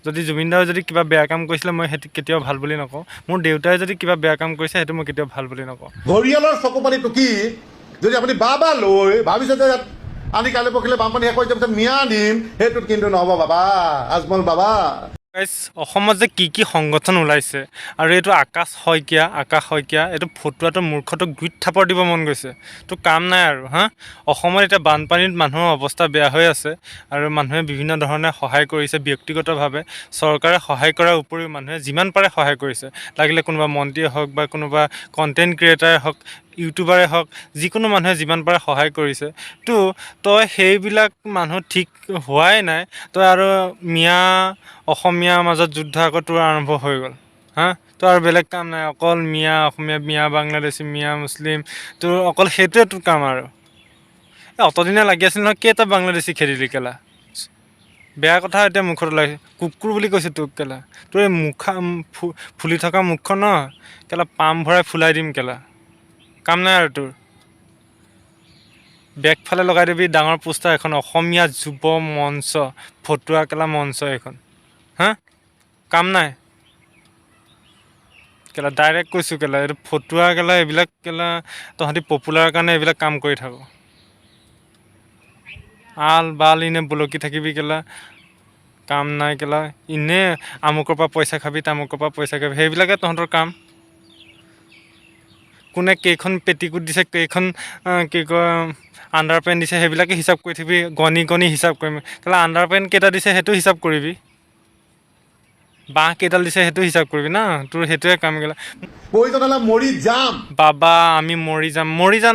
যদি জুবিন দাই যদি কিবা বেয়া কাম কৰিছিলে মই সেইটো কেতিয়াও ভাল বুলি নকওঁ। মোৰ দেউতাই যদি কিবা বেয়া কাম কৰিছে সেইটো মই কেতিয়াও ভাল বুলি নকওঁ। ঘৰিয়ালৰ চকুপানী টুকি যদি আপুনি বাবা লৈ ভাবিছে যে আনি কাইলৈ পৰহিলৈ বানপানী শেষ হৈ যোৱাৰ পিছত মিয়া দিম, সেইটোত কিন্তু নহ'ব বাবা, আজমল বাবা। অসমত যে কি সংগঠন ওলাইছে আৰু এইটো আকাশ শইকীয়া এইটো ফটুৱাটো মূৰ্খটো গুইত থাপৰ দিব মন গৈছে। তো কাম নাই আৰু অসমত এতিয়া বানপানীত মানুহৰ অৱস্থা বেয়া হৈ আছে আৰু মানুহে বিভিন্ন ধৰণে সহায় কৰিছে ব্যক্তিগতভাৱে। চৰকাৰে সহায় কৰাৰ উপৰিও মানুহে যিমান পাৰে সহায় কৰিছে। লাগিলে কোনোবা মন্ত্ৰীয়ে হওক বা কোনোবা কণ্টেণ্ট ক্ৰিয়েটাৰে হওক, ইউটিউবাৰে হওক, যিকোনো মানুহে যিমান পাৰে সহায় কৰিছে। তো তই সেইবিলাক মানুহ ঠিক হোৱাই নাই, তই আৰু অসমীয়াৰ মাজত যুদ্ধ আকৌ তোৰ আৰম্ভ হৈ গ'ল। তোৰ আৰু বেলেগ কাম নাই, অকল অসমীয়া, বাংলাদেশী, মুছলিম, তোৰ অকল সেইটোৱে তোৰ কাম আৰু। অতদিনে লাগি আছিল নহয়, কেইটা বাংলাদেশী খেদিলি কেলা। বেয়া কথা এতিয়া মুখত ওলাইছে, কুকুৰ বুলি কৈছে তোক কেলা। তোৰ এই ফুলি থকা মুখখন ন কেলা পাম ভৰাই ফুলাই দিম কেলা। কাম নাই আৰু তোৰ। বেগফালে লগাই দিবি ডাঙৰ পোষ্টাৰ এখন, অসমীয়া যুৱ মঞ্চ, ফটুৱা কেলা মঞ্চ এখন। কাম নাই কেলা, ডাইৰেক্ট কৈছোঁ কেলা, এইটো ফটুৱা কেলা, এইবিলাক কেলা তহঁতি পপুলাৰৰ কাৰণে এইবিলাক কাম কৰি থাক। আল বাল ইনে বলকি থাকিবি কেলা, কাম নাই কেলা। ইনে আমুকৰ পৰা পইচা খাবি, তামুকৰ পৰা পইচা খাবি, সেইবিলাকে তহঁতৰ কাম। কোনে কেইখন পেটিকোট দিছে, কেইখন কি কয় আণ্ডাৰ পেণ্ট দিছে, সেইবিলাকে হিচাপ কৰি থাকিবি, গণি হিচাপ কৰিম কেলা। আণ্ডাৰ পেণ্ট কেইটা দিছে সেইটো হিচাপ কৰিবি, বাঁহ কেইডাল দিছে সেইটো হিচাপ কৰিবি না। তোৰ সেইটোৱে কাম গ'লা। প্ৰয়োজন হ'লে মৰি যাম বাবা, আমি মৰি যাম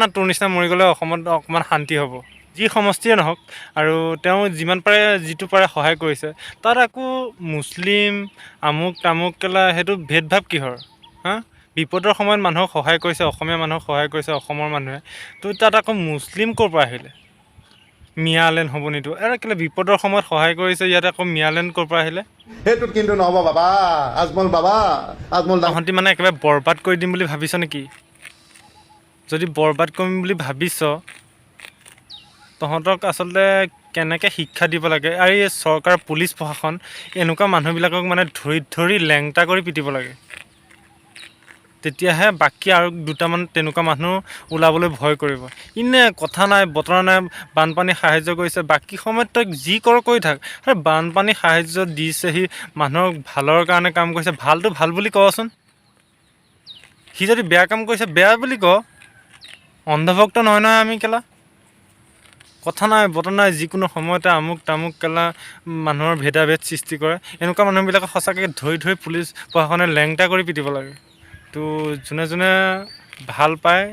না। তোৰ নিচিনা মৰি গ'লে অসমত অকণমান শান্তি হ'ব, যি সমষ্টিয়ে নহওক। আৰু তেওঁ যিমান পাৰে যিটো পাৰে সহায় কৰিছে। তাত আকৌ মুছলিম আমুক তামুক কেলা সেইটো ভেদভাৱ কিহৰ? বিপদৰ সময়ত মানুহক সহায় কৰিছে, অসমীয়া মানুহক সহায় কৰিছে অসমৰ মানুহে। তো তাত আকৌ মুছলিম ক'ৰ পৰা আহিলে? মিয়ালেণ্ড হ'ব নিতো কেলে বিপদৰ সময়ত সহায় কৰিছে, ইয়াতে আকৌ মিয়ালেণ্ড ক'ৰ পৰা আহিলে? সেইটোত কিন্তু নহ'ব বাবা, আজমল বাবা, আজমল। তহঁতি মানে একেবাৰে বৰবাদ কৰি দিম বুলি ভাবিছ নেকি? যদি বৰবাদ কৰিম বুলি ভাবিছ, তহঁতক আচলতে কেনেকৈ শিক্ষা দিব লাগে আৰু এই চৰকাৰ পুলিচ প্ৰশাসন এনেকুৱা মানুহবিলাকক মানে ধৰি লেংটা কৰি পিটিব লাগে। তেতিয়াহে বাকী আৰু দুটামান তেনেকুৱা মানুহ ওলাবলৈ ভয় কৰিব। ইনে কথা নাই বতৰা নাই, বানপানী সাহাৰ্য কৰিছে, বাকী সময়ত তই যি কৰ কৰি থাক। বানপানী সাহাৰ্য দিছেহি, মানুহক ভালৰ কাৰণে কাম কৰিছে, ভালটো ভাল বুলি কচোন। সি যদি বেয়া কাম কৰিছে বেয়া বুলি ক, অন্ধভক্ত নহয় আমি কেলা। কথা নাই বতৰা নাই, যিকোনো সময়তে আমুক তামুক কেলা মানুহৰ ভেদাভেদ সৃষ্টি কৰে। এনেকুৱা মানুহবিলাকক সঁচাকৈ ধৰি পুলিচ প্ৰশাসনে লেংটা কৰি পিটিব লাগে। তো যোনে ভাল পায়,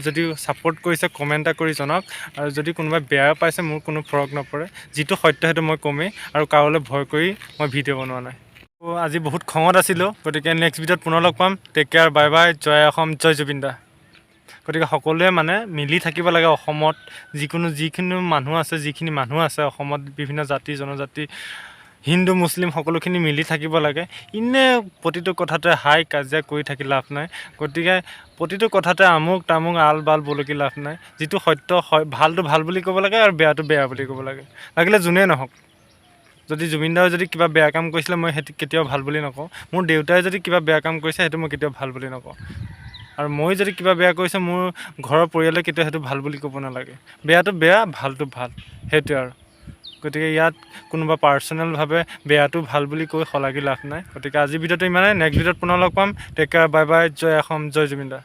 যদি ছাপোৰ্ট কৰিছে কমেণ্ট এটা কৰি জনাওক। আৰু যদি কোনোবাই বেয়া পাইছে মোৰ কোনো ফৰক নপৰে, যিটো সত্য সেইটো মই কমেই, আৰু কাৰোলৈ ভয় কৰি মই ভিডিঅ' বনোৱা নাই। আজি বহুত খঙত আছিলোঁ, গতিকে নেক্সট ভিডিঅ'ত পুনৰ লগ পাম। টেক কেয়াৰ, বাই বাই, জয় অসম, জয় জুবিন দা। গতিকে সকলোৱে মানে মিলি থাকিব লাগে অসমত। যিখিনি মানুহ আছে অসমত, বিভিন্ন জাতি জনজাতি, হিন্দু মুছলিম সকলোখিনি মিলি থাকিব লাগে। ইনে প্ৰতিটো কথাতে হাই কাজিয়া কৰি থাকি লাভ নাই। গতিকে প্ৰতিটো কথাতে আমুক তামুক আল বাল বলকি লাভ নাই। যিটো সত্য ভালটো ভাল বুলি ক'ব লাগে আৰু বেয়াটো বেয়া বুলি ক'ব লাগে, লাগিলে যোনেই নহওক। যদি জুবিন দাই যদি কিবা বেয়া কাম কৰিছিলে মই সেইটো কেতিয়াও ভাল বুলি নকওঁ। মোৰ দেউতাই যদি কিবা বেয়া কাম কৰিছে সেইটো মই কেতিয়াও ভাল বুলি নকওঁ। আৰু মই যদি কিবা বেয়া কৰিছে মোৰ ঘৰৰ পৰিয়ালে কেতিয়াও সেইটো ভাল বুলি ক'ব নালাগে। বেয়াটো বেয়া, ভালটো ভাল, সেইটোৱে আৰু। গতিকে ইয়াত কোনোবা পাৰ্চনেলভাৱে বেয়াটো ভাল বুলি কৈ শলাগি লাভ নাই। গতিকে আজিৰ ভিডিঅ'টো ইমানেই, নেক্সট ভিডিঅ'ত পুনৰ লগ পাম। টেক কেয়াৰ, বাই বাই, জয় অসম, জয় জুবিন দা।